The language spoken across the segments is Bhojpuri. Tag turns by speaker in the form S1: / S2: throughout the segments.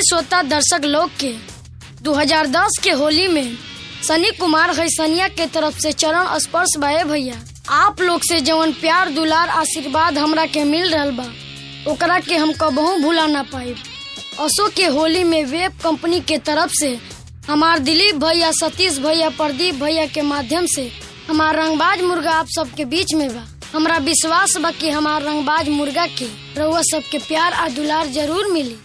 S1: श्रोता दर्शक लोग के 2010 के होली में सनी कुमार हैसनिया के तरफ से चरण स्पर्श बाए भैया। आप लोग से जवन प्यार दुलार आशीर्वाद हमरा के मिल रहल बा ओकरा के हम कबहू भूला ना पाइब। असो के होली में वेब कंपनी के तरफ से हमार दिलीप भैया, सतीश भैया, प्रदीप भैया के माध्यम से हमार रंगबाज मुर्गा आप सबके बीच में बा। हमरा विश्वास बा कि हमार रंगबाज मुर्गा के रउआ सबके प्यार और दुलार जरूर मिली।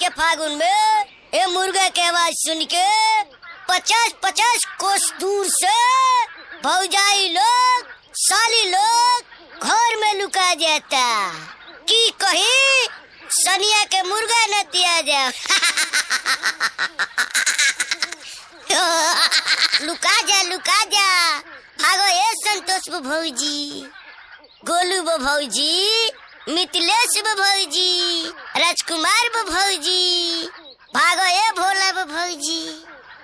S2: के फागुन में ये मुर्गा के आवाज सुन के 50-50 कोस दूर से भौजाई लोग, साली लोग घर में लुका जाता कि कहीं सनिया के मुर्गा न दिया जाए। लुका जा भागो ये संतोष भौजी, गोलू भौजी, मिथिलेश भौजी, राजकुमार भौजी, भागो ये भोला भौजी,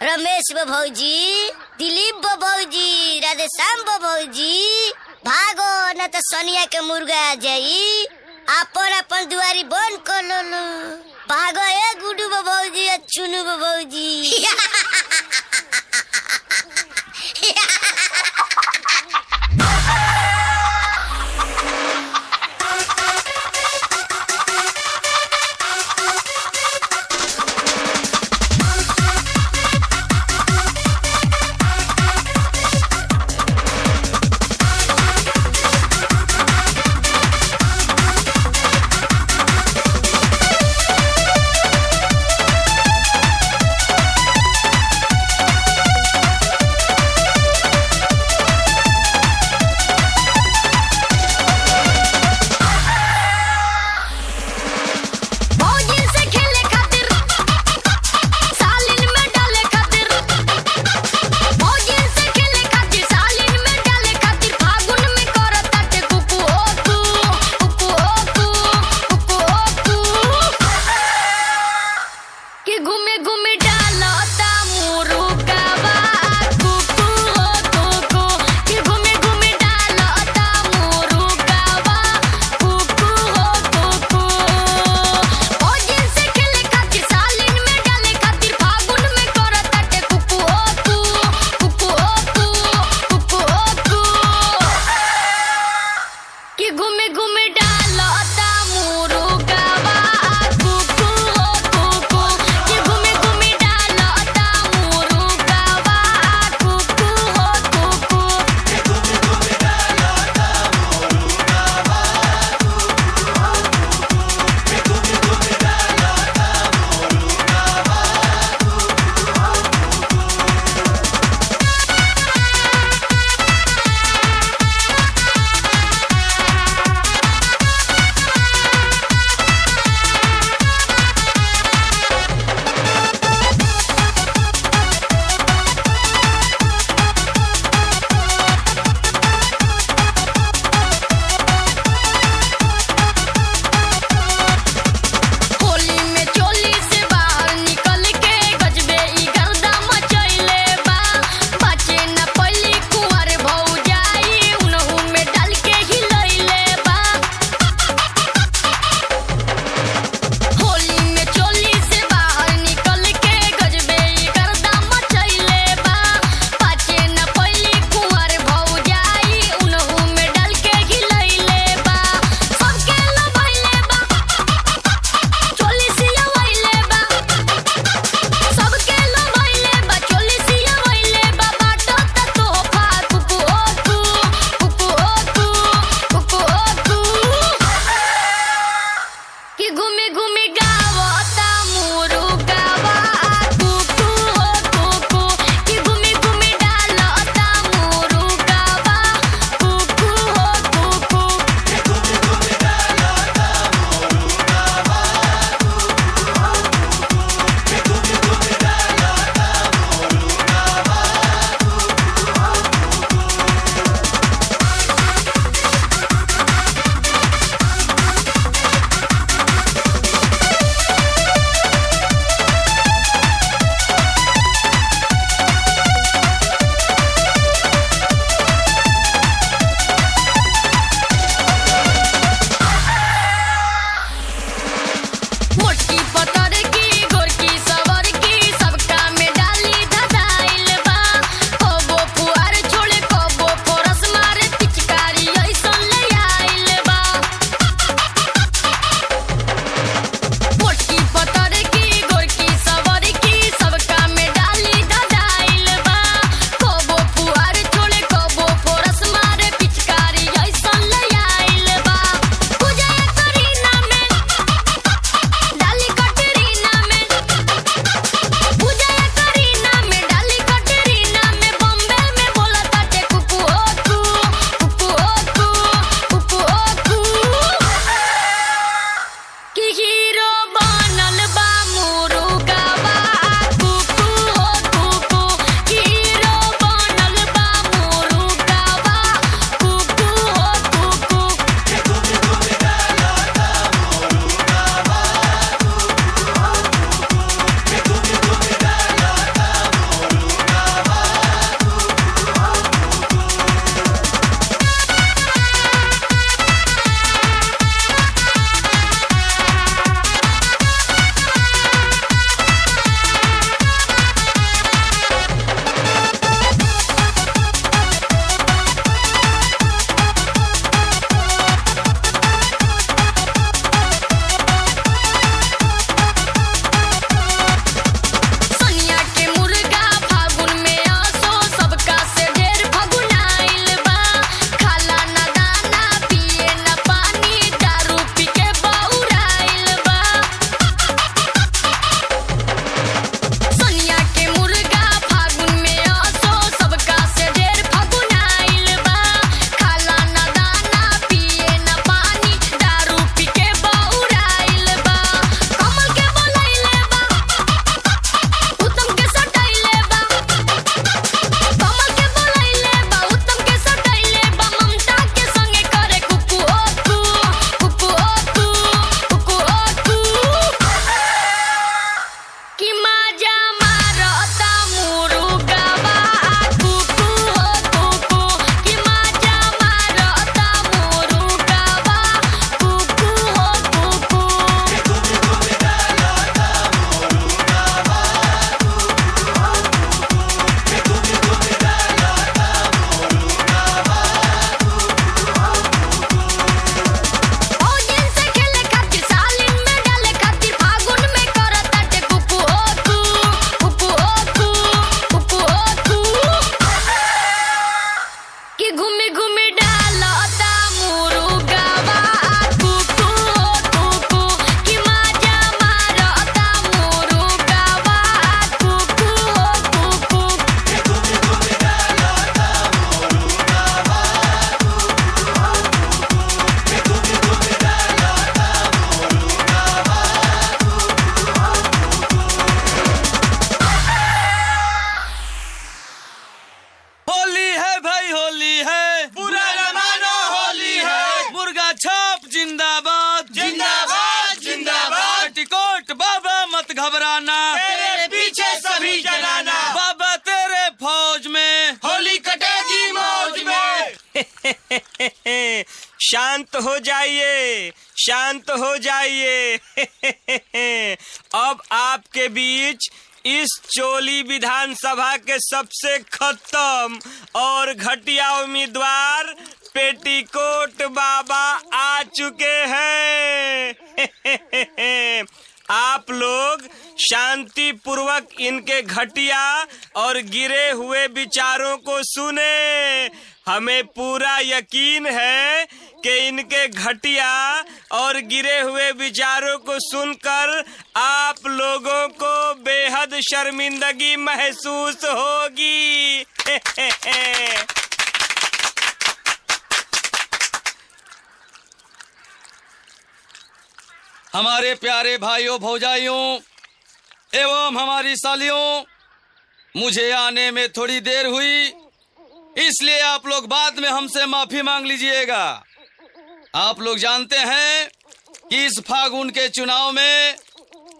S2: रमेश भौजी, दिलीप भौजी, राधेश्याम भौजी, भागो न तो सोनिया के मुर्गा आ जाई। अपन दुआरी बंद कर लो। भागो ये गुडू भौजी, चुनू भौजी।
S3: शांत हो जाइए, शांत हो जाइए। अब आपके बीच इस चोली विधानसभा के सबसे खत्म और घटिया उम्मीदवार पेटीकोट बाबा आ चुके हैं। आप लोग शांति पूर्वक इनके घटिया और गिरे हुए विचारों को सुने। हमें पूरा यकीन है कि इनके घटिया और गिरे हुए विचारों को सुनकर आप लोगों को बेहद शर्मिंदगी महसूस होगी।
S4: हमारे प्यारे भाइयों भौजाइयों एवं हमारी सालियों, मुझे आने में थोड़ी देर हुई, इसलिए आप लोग बाद में हमसे माफी मांग लीजिएगा। आप लोग जानते हैं कि इस फागुन के चुनाव में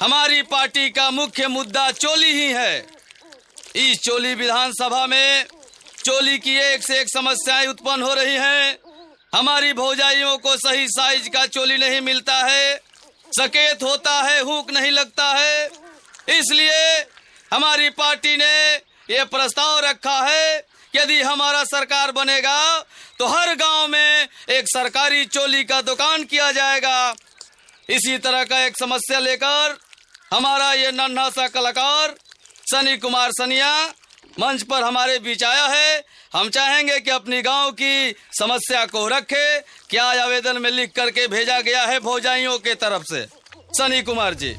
S4: हमारी पार्टी का मुख्य मुद्दा चोली ही है। इस चोली विधानसभा में चोली की एक से एक समस्याएं उत्पन्न हो रही हैं। हमारी भौजाइयों को सही साइज का चोली नहीं मिलता है, सकेत होता है, हुक नहीं लगता है। इसलिए हमारी पार्टी ने ये प्रस्ताव रखा है कि यदि हमारा सरकार बनेगा तो हर गांव में एक सरकारी चोली का दुकान किया जाएगा। इसी तरह का एक समस्या लेकर हमारा ये नन्हा सा कलाकार सनी कुमार सनिया मंच पर हमारे बीच आया है। हम चाहेंगे कि अपनी गांव की समस्या को रखे। क्या आवेदन में लिख करके भेजा गया है भौजाइयों के तरफ से? सनी कुमार जी।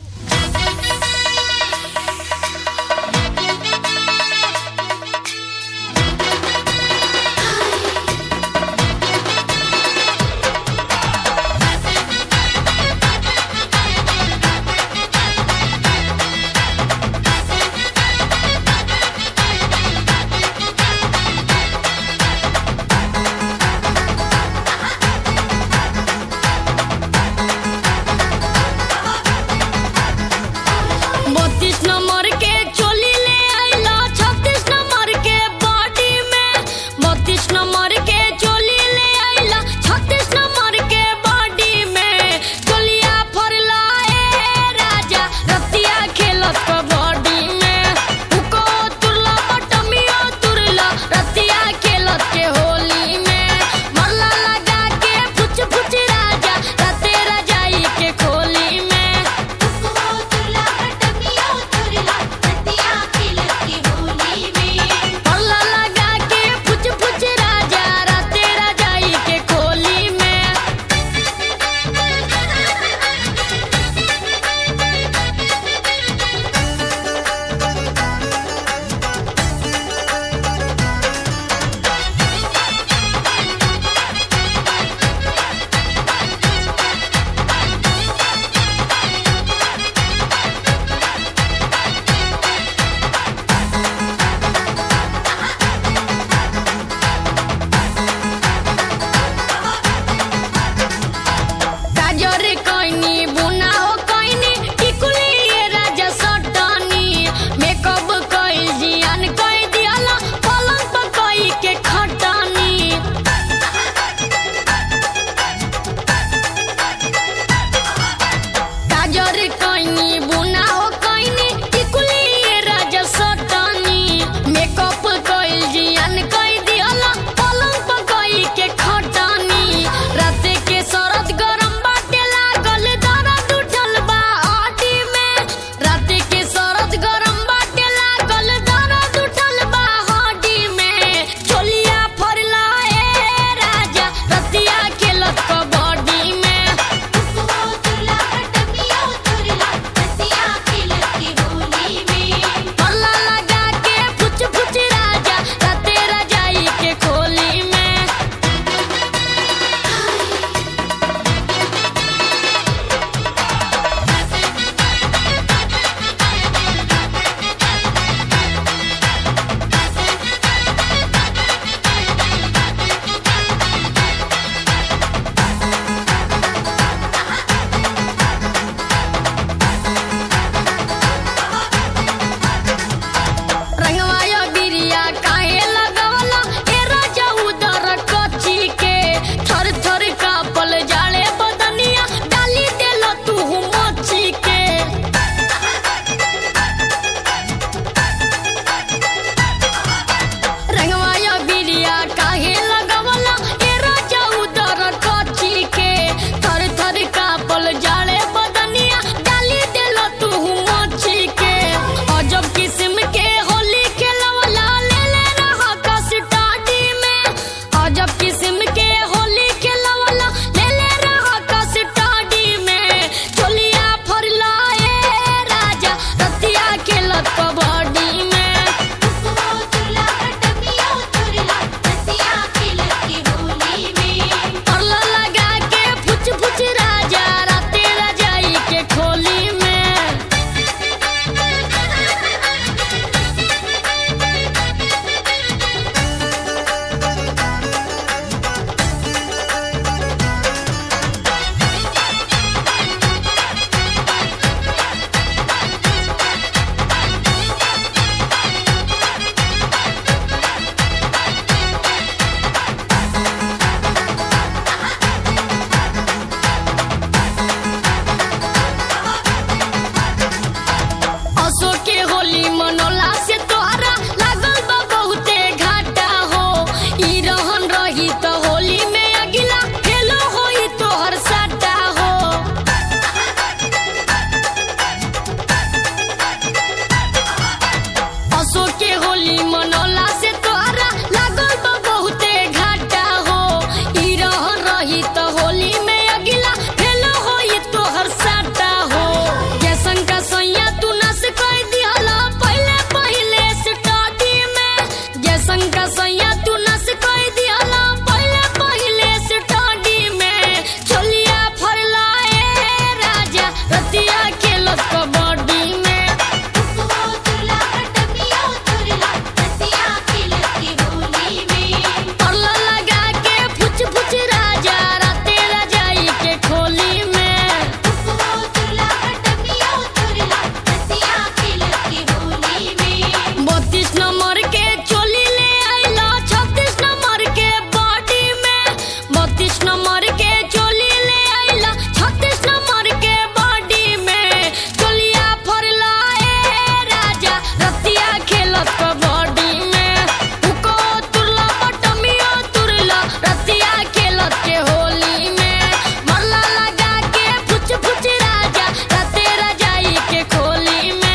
S1: बनौला से तोहरा लागल बा बहुते घाटा हो। ई रही तो होली में अगिला फेलो होई तोहर साटा हो। जैसन का सैया तू नस कर दिहला पहले पहले स्टार्टिंग में। जैसन का सैया तू नस कर दिहला पहले पहले स्टार्टिंग में। चोलिया फरलाए राजा रतिया खेलत कबड्डी में। पल्ला लगा के फुच फुच राजा राते रजाई के खोली में। 32 नंबर के चोली ले आइला 36 नंबर के बॉडी में। 32 नंबर के चोली ले आइला 36 नंबर के बॉडी में। चोलिया फरलाए राजा रतिया खेलत कबड्डी में। उको तुरला बटमिया तुरला रतिया खेलत के होली में। मल्ला लगा के फुच फुच राजा राते रजाई के खोली में।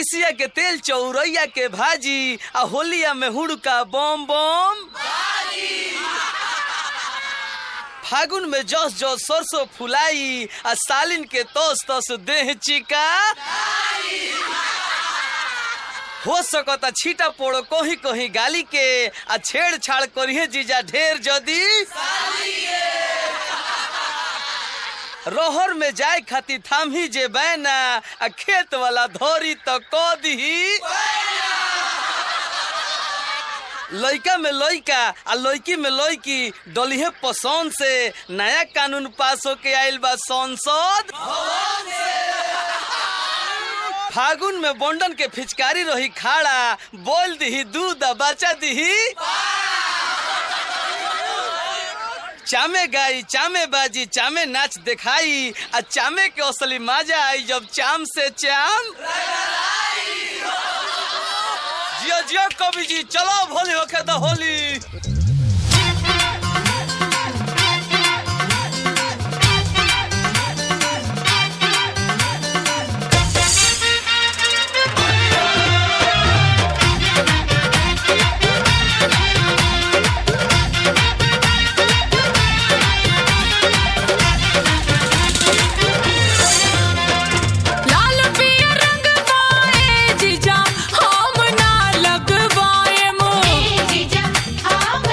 S4: तिसिया के तेल चौरैया के भाजी आ होलिया में हुड़का बम बम। फागुन में जस जस सरसों फुलाई आ सालिन के तस तस देह चिका। हो सकता छीटा पोड़ो कहीं कहीं गाली के आ छेड़छाड़ करिए जीजा ढेर जदी। रोहर में जाए खाती थामी जे बैना आ खेत वाला धोरी तो क दी। लइका में लइका आ लइकी में लइकी डलिहे पसंद से नया कानून पास होके आइल बा संसद। फागुन में बंडन के फिचकारी रही खाड़ा बोल दी दूध बचा दी। चामे गाई चामे बाजी चामे नाच दिखाई आ चामे के असली मजा आई जब चाम से चाम। जिया जिया कवि जी चलो भोली होके द होली।
S5: जीजा हम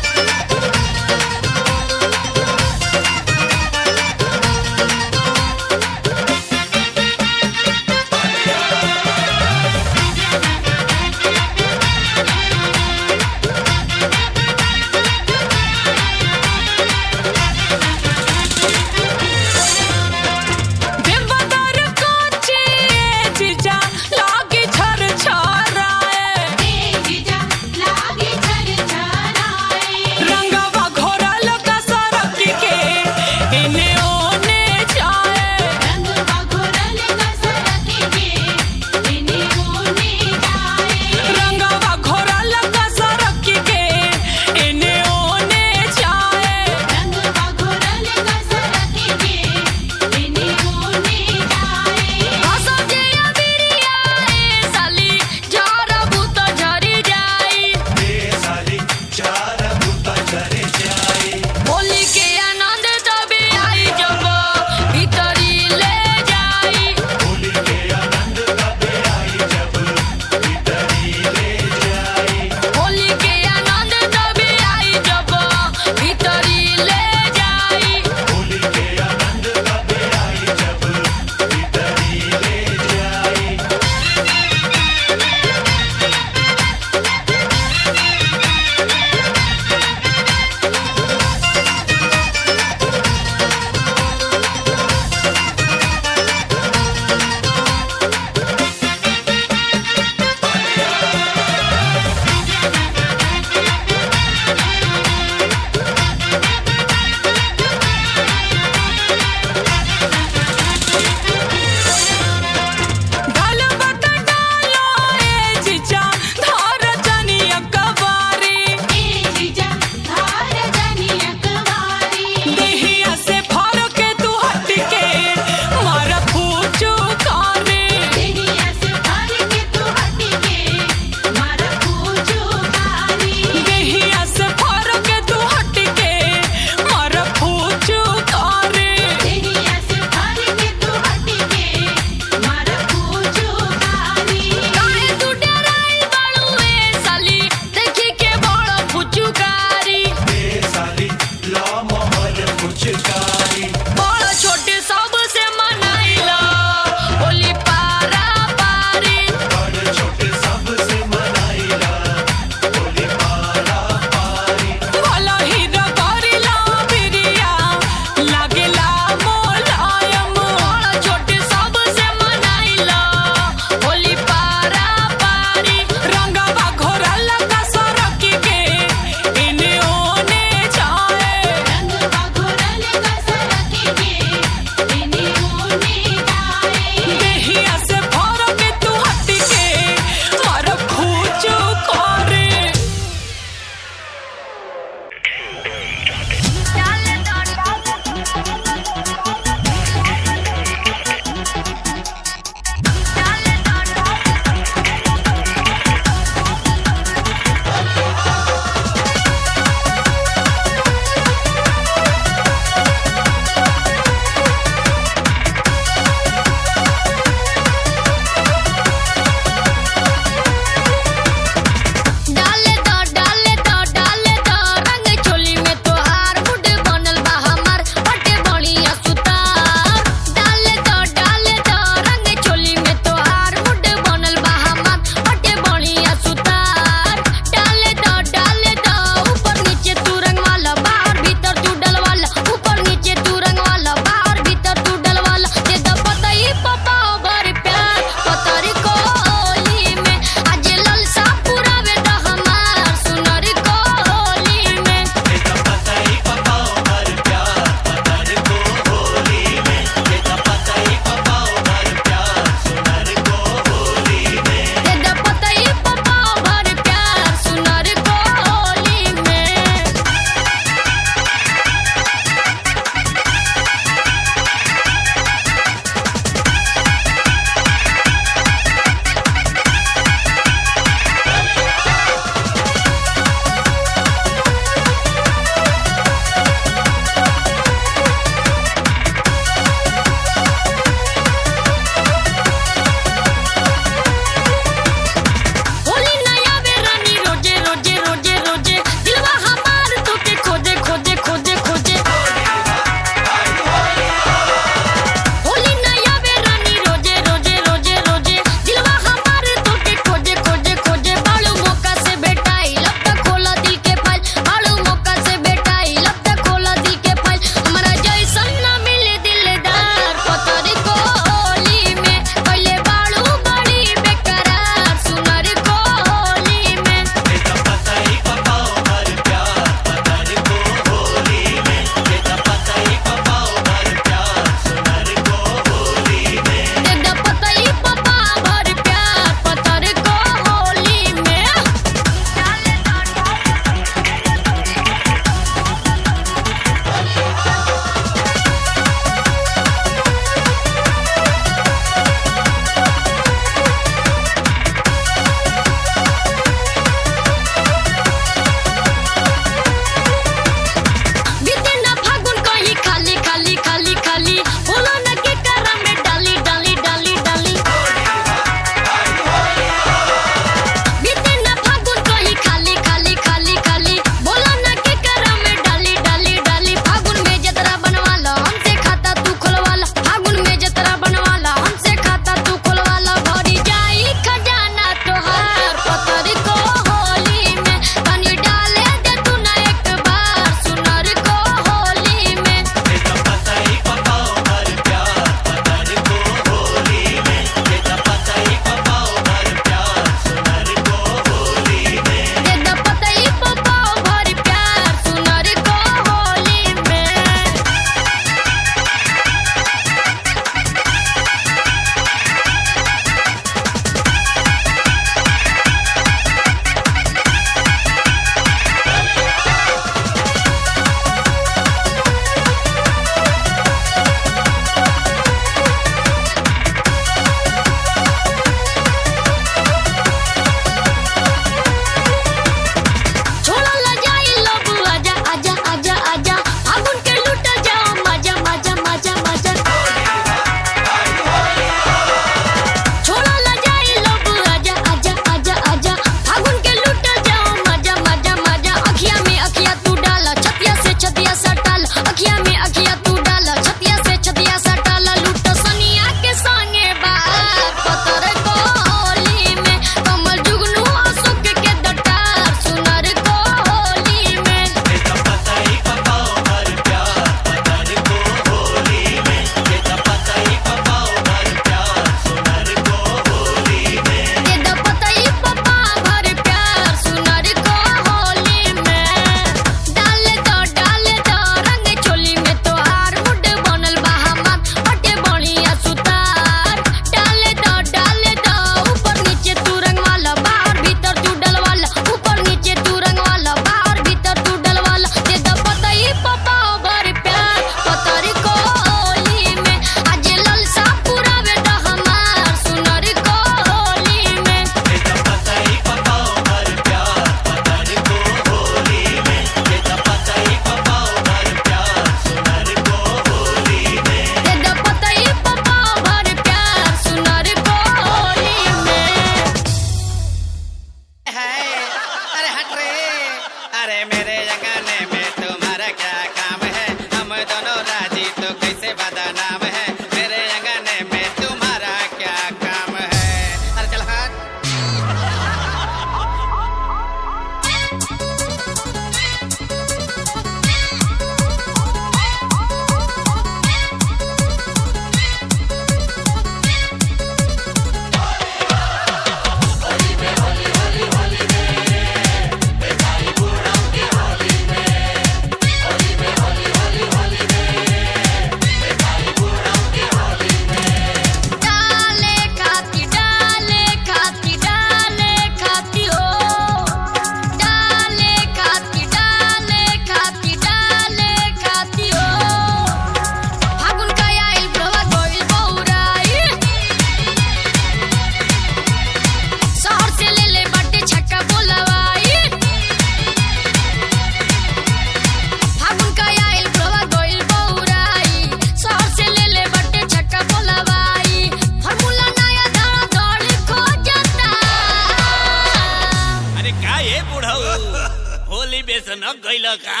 S5: न गइल का।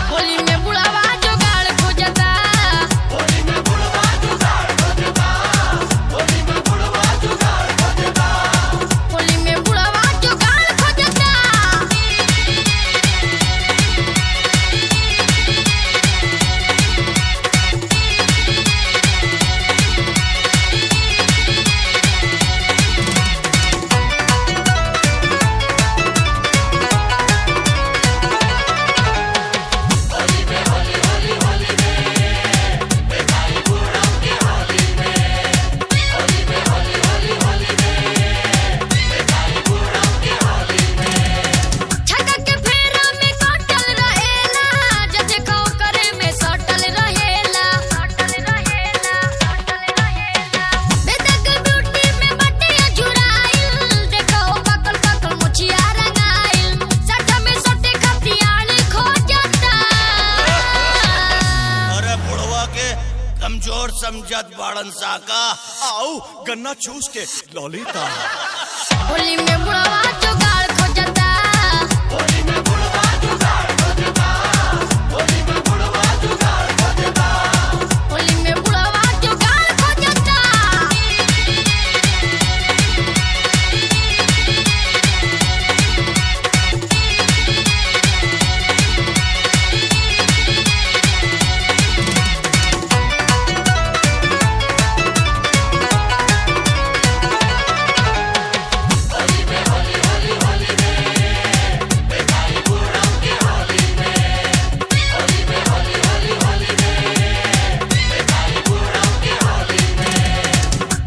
S1: होली में बुढ़ावा जुगाड़ खोजता,
S6: होली में बुढ़वा जुगाड़ खोजता, होली में बुढ़वा जुगाड़ खोजता,
S1: होली में बुढ़ावा जुगाड़ खोजता। छका के फेरा में कटल रहेला, जजे खाओ करे में सटल रहेला, बेदक ब्यूटी में बटिया जुराइल, देखो पकल पकल मुछिया रंगाइल, सटा में सटे खतियाली खोजता।
S5: अरे बुढ़वा के कमजोर समझत बाड़न सा का।
S6: आओ गन्ना चूस के ललिता।
S1: होली में बुढ़ावा जुगाड़ खोजता,
S6: होली में बुढ़वा जुगाड़ खोजता, होली में बुढ़वा जुगाड़ खोजता,
S1: होली में बुढ़ावा जुगाड़ खोजता।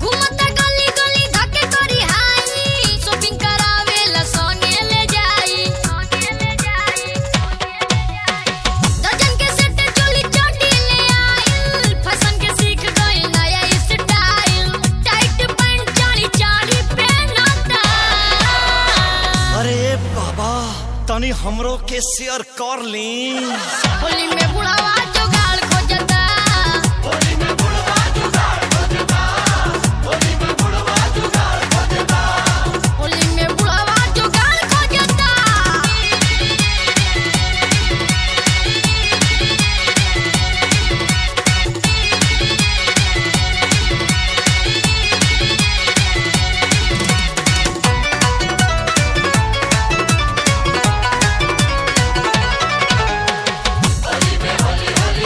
S1: घूमता गली गली धके करी हाई, शॉपिंग करावेला संगे ले जाई, दर्जन के सेट चोली चोटी ले आइल, फैशन के सीख गई नया स्टाइल, टाइट पैंट चाली चाली पहनता।
S6: अरे बाबा तनी हमरो के शेयर कर ली।
S1: होली में बुढ़ावा जुगाड़ खोजता,
S6: होली में बुढ़वा जुगाड़ खोजता, होली में बुढ़वा जुगाड़ खोजता,
S1: होली में बुढ़ावा जुगाड़ खोजता।
S6: होली में होली होली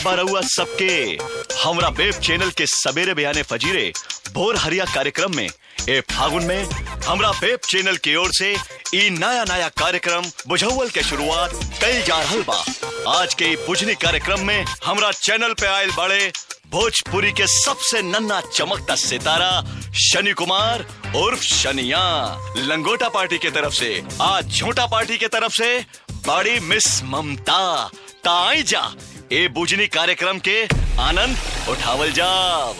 S7: स्वागत बारहुआ सबके हमरा वेब चैनल के सवेरे बयाने फजीरे भोर हरिया कार्यक्रम में। ए फागुन में हमरा वेब चैनल की ओर से ई नया कार्यक्रम बुझौल के शुरुआत कई जा रहल बा। आज के बुझनी कार्यक्रम में हमरा चैनल पे आयल बड़े भोजपुरी के सबसे नन्ना चमकता सितारा शनि कुमार उर्फ शनिया। लंगोटा पार्टी के तरफ से आज झोटा पार्टी के तरफ से बड़ी मिस ममता। ताई जा ए बुझनी कार्यक्रम के आनंद उठावल जाव।